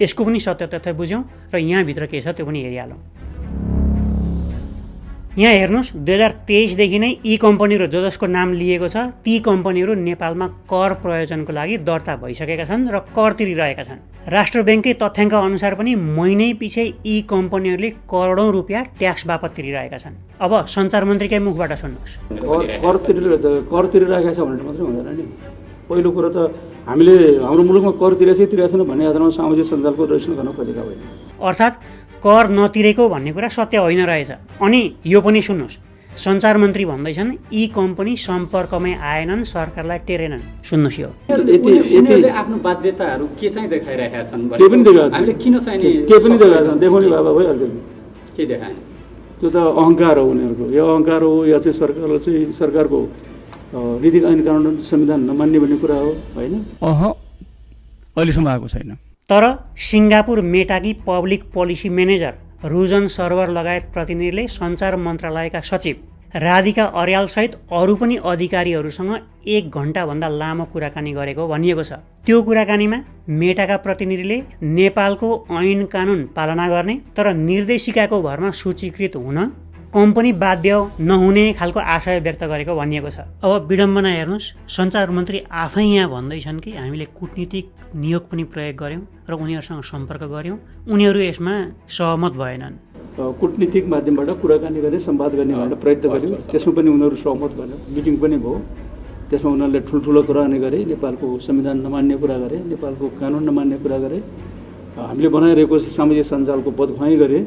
यसको पनि सत्य तथ्य बुझौँ र यहाँभित्र के छ त्यो पनि हेरिहालौँ। यहाँ हेर्नुहोस् 2023 देखि नै यी कम्पनीहरू जसको नाम लिएको छ ती कम्पनीहरू नेपालमा कर प्रयोजनको लागि दर्ता भइसकेका छन् र कर तिरिरहेका छन्। राष्ट्र ब्याङ्ककै तथ्याङ्क अनुसार पनि महिनै पछि यी कम्पनीहरूले करोडौं रुपियाँ ट्याक्स बापत तिरिरहेका छन्। अब सञ्चार मन्त्रीकै मुखबाट सुन्नुहोस्। कर तिरिरहेका छ भनेर मात्रै हुँदैन नि। पहिलो कुरो त हामीले हाम्रो मुलुकमा कर तिरेको छैन भन्ने आधारमा सामाजिक सञ्जालको रजिस्ट्रेसन गर्न खोजेका होइन। अर्थात् कर नतिरेको भन्ने कुरा सत्य होइन रहेछ। अनि यो पनि सुन्नुहोस्, सञ्चार मन्त्री भन्दैछन् यी कम्पनी सम्पर्कमै आएनन्, सरकारलाई टेरेनन्। सुन्नुहोस्, यो उनीहरूले आफ्नो बाध्यताहरू के चाहिँ देखाइरहेका छन् के पनि देखाएको हामीले किन चाहिँ के पनि देखाएको छन् देखाउने बाबा भइहाल्छ। के देखाएन त्यो त अहङ्कार हो उनीहरूको। यो अहङ्कार हो या चाहिँ सरकारले चाहिँ सरकारको नीति ऐन कानुन संविधान नमान्ने भन्ने कुरा हो होइन। अहिलेसम्म आएको छैन। तर सिङ्गापुर मेटाकी public policy manager Ruzan Sarwar लगायत प्रतिनिधिले सञ्चार मन्त्रालयका सचिव राधिका अर्यालसहित अरू पनि अधिकारीहरूसँग 1 घण्टाभन्दा लामो कुराकानी गरेको भनिएको छ। त्यो कुराकानीमा मेटाका प्रतिनिधिले नेपालको ऐन कानुन पालना गर्ने तर निर्देशिकाको भरमा सूचीकृत हुन कम्पनी बाध्य नहुने खालको आशय व्यक्त गरेको भनिएको छ। अब विडम्बना हेर्नुहोस्, सञ्चार मन्त्री आफै यहाँ भन्दैछन् कि हामीले कूटनीतिक नियोग पनि प्रयोग गर्यौँ र उनीहरूसँग सम्पर्क गर्यौँ, उनीहरू यसमा सहमत भएनन्। कूटनीतिक माध्यमबाट कुराकानी गर्ने संवाद गर्ने भनेर प्रयत्न गर्यौँ, त्यसमा पनि उनीहरू सहमत भएन। मिटिङ पनि भयो, त्यसमा उनीहरूले ठुल्ठुलो कुराकानी गरे, नेपालको संविधान नमान्ने कुरा गरे, नेपालको कानुन नमान्ने कुरा गरे, हामीले बनाइरहेको सामाजिक सञ्जालको बदखुवाई गरे।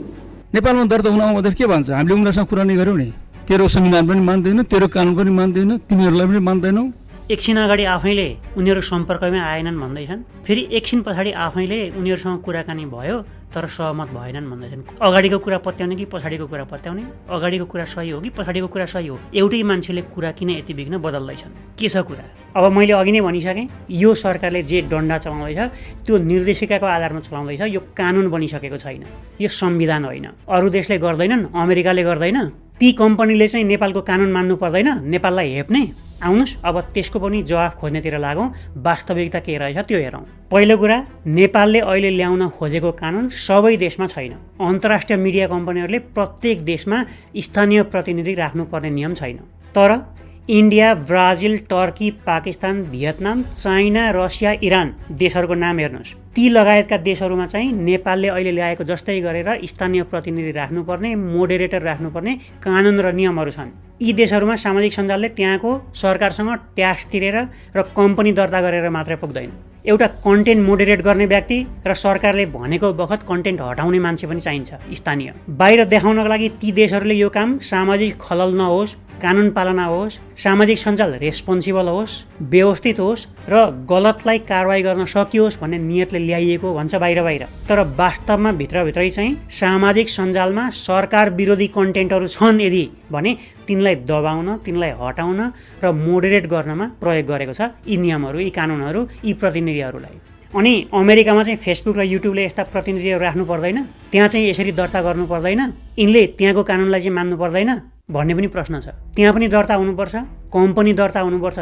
नेपालमा दर्ता हुन आउँदाखेरि के भन्छ, हामीले उनीहरूसँग कुरा नै गऱ्यौँ नि, तेरो संविधान पनि मान्दैन, तेरो कानुन पनि मान्दैन, तिमीहरूलाई पनि मान्दैनौ। एकछिन अगाडि आफैले उनीहरू सम्पर्कमै आएनन् भन्दैछन्, फेरि एकछिन पछाडि आफैले उनीहरूसँग कुराकानी भयो तर सहमत भएनन् भन्दैछन्। अगाडिको कुरा पत्याउने कि पछाडिको कुरा पत्याउने, अगाडिको कुरा सही हो कि पछाडिको कुरा सही हो, एउटै मान्छेले कुरा किन यति बिघ्न बदल्दैछन्, के छ कुरा? अब मैले अघि नै भनिसकेँ, यो सरकारले जे डन्डा चलाउँदैछ त्यो निर्देशिकाको आधारमा चलाउँदैछ। यो कानुन बनिसकेको छैन, यो संविधान होइन। अरू देशले गर्दैनन्, अमेरिकाले गर्दैन, ती कम्पनीले चाहिँ नेपालको कानुन मान्नु पर्दैन, नेपाललाई हेप्ने? आउनुहोस् अब त्यसको पनि जवाफ खोज्नेतिर लागौँ। वास्तविकता के रहेछ त्यो हेरौँ। पहिलो कुरा, नेपालले अहिले ल्याउन खोजेको कानुन सबै देशमा छैन। अन्तर्राष्ट्रिय मिडिया कम्पनीहरूले प्रत्येक देशमा स्थानीय प्रतिनिधि राख्नुपर्ने नियम छैन। तर India, Brazil, Turkey, Pakistan, Vietnam, China, Russia, Iran देशहरूको नाम हेर्नुहोस्। ती लगायतका देशहरूमा चाहिँ नेपालले अहिले ल्याएको जस्तै गरेर स्थानीय प्रतिनिधि राख्नुपर्ने, मोडेरेटर राख्नुपर्ने कानुन र नियमहरू छन्। यी देशहरूमा सामाजिक सञ्जालले त्यहाँको सरकारसँग ट्याक्स तिरेर र कम्पनी दर्ता गरेर मात्रै पुग्दैन। एउटा कन्टेन्ट मोडेरेट गर्ने व्यक्ति र सरकारले भनेको बखत कन्टेन्ट हटाउने मान्छे पनि चाहिन्छ स्थानीय। बाहिर देखाउनको लागि ती देशहरूले यो काम सामाजिक खलल नहोस्, कानुन पालना होस्, सामाजिक सञ्जाल रेस्पोन्सिबल होस्, व्यवस्थित होस् र गलतलाई कारवाही गर्न सकियोस् भन्ने नियतले ल्याइएको भन्छ बाहिर बाहिर। तर वास्तवमा भित्रभित्रै चाहिँ सामाजिक सञ्जालमा सरकार विरोधी कन्टेन्टहरू छन् यदि भने तिनलाई दबाउन, तिनलाई हटाउन र मोडेरेट गर्नमा प्रयोग गरेको छ यी नियमहरू, यी कानुनहरू, यी प्रतिनिधिहरूलाई। अनि अमेरिकामा चाहिँ फेसबुक र युट्युबले यस्ता प्रतिनिधिहरू राख्नु पर्दैन, त्यहाँ चाहिँ यसरी दर्ता गर्नु पर्दैन, यिनले त्यहाँको कानुनलाई चाहिँ मान्नु पर्दैन भन्ने पनि प्रश्न छ। त्यहाँ पनि दर्ता हुनुपर्छ, कम्पनी दर्ता हुनुपर्छ।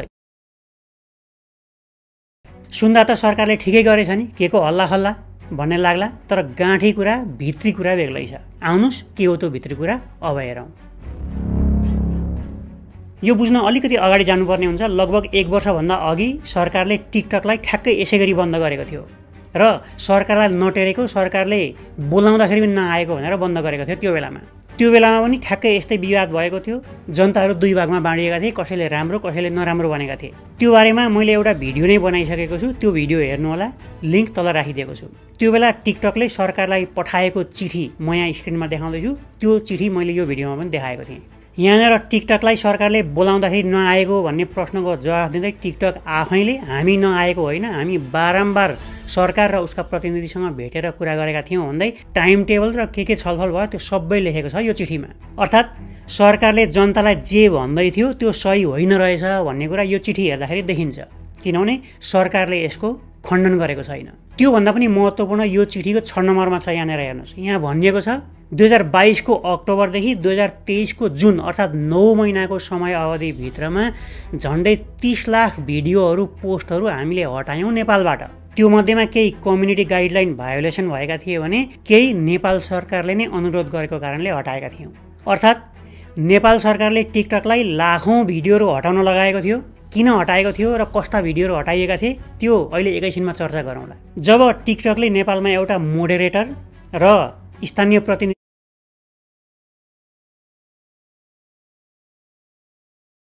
सुन्दा त सरकारले ठिकै गरेछ नि, के को हल्ला खल्ला भन्ने लाग्ला, तर गाँठी कुरा, भित्री कुरा बेग्लै छ। आउनुहोस् के हो त्यो भित्री कुरा अब हेरौँ। यो बुझ्न अलिकति अगाडि जानुपर्ने हुन्छ। लगभग 1 वर्षभन्दा अघि सरकारले टिकटकलाई ठ्याक्कै यसै गरी बन्द गरेको थियो र सरकारलाई नटेरेको, सरकारले बोलाउँदाखेरि पनि नआएको भनेर बन्द गरेको थियो। त्यो बेलामा पनि ठ्याक्कै यस्तै विवाद भएको थियो। जनताहरू 2 भागमा बाँडिएका थिए, कसैले राम्रो कसैले नराम्रो भनेका थिए। त्यो बारेमा मैले एउटा भिडियो नै बनाइसकेको छु, त्यो भिडियो हेर्नु होला, लिङ्क तल राखिदिएको छु। त्यो बेला टिकटकले सरकारलाई पठाएको चिठी म यहाँ स्क्रिनमा देखाउँदैछु, त्यो चिठी मैले यो भिडियोमा पनि देखाएको थिएँ। यहाँनिर टिकटकलाई सरकारले बोलाउँदाखेरि नआएको भन्ने प्रश्नको जवाफ दिँदै टिकटक आफैले हामी नआएको होइन, हामी बारम्बार सरकार र उसका प्रतिनिधिसँग भेटेर कुरा गरेका थियौँ भन्दै टाइम टेबल र के छलफल भयो त्यो सबै लेखेको छ यो चिठीमा। अर्थात् सरकारले जनतालाई जे भन्दै थियो त्यो सही होइन रहेछ भन्ने कुरा यो चिठी हेर्दाखेरि देखिन्छ, किनभने सरकारले यसको खण्डन गरेको छैन। त्योभन्दा पनि महत्त्वपूर्ण यो चिठीको 6 नम्बरमा छ। यहाँनिर हेर्नुहोस्, यहाँ भनिएको छ 2022 को अक्टोबरदेखि 2023 को जुन अर्थात् 9 महिनाको समय अवधिभित्रमा झन्डै 30 लाख भिडियोहरू, पोस्टहरू हामीले हटायौँ नेपालबाट। त्यो मध्येमा केही कम्युनिटी गाइडलाइन भायोलेसन भएका थिए भने केही नेपाल सरकारले नै अनुरोध गरेको कारणले हटाएका थियौँ। अर्थात् नेपाल सरकारले टिकटकलाई लाखौँ भिडियोहरू हटाउन लगाएको थियो। किन हटाएको थियो र कस्ता भिडियोहरू हटाइएका थिए त्यो अहिले एकैछिनमा चर्चा गरौँला। जब टिकटकले नेपालमा एउटा मोडरेटर र स्थानीय प्रतिनिधि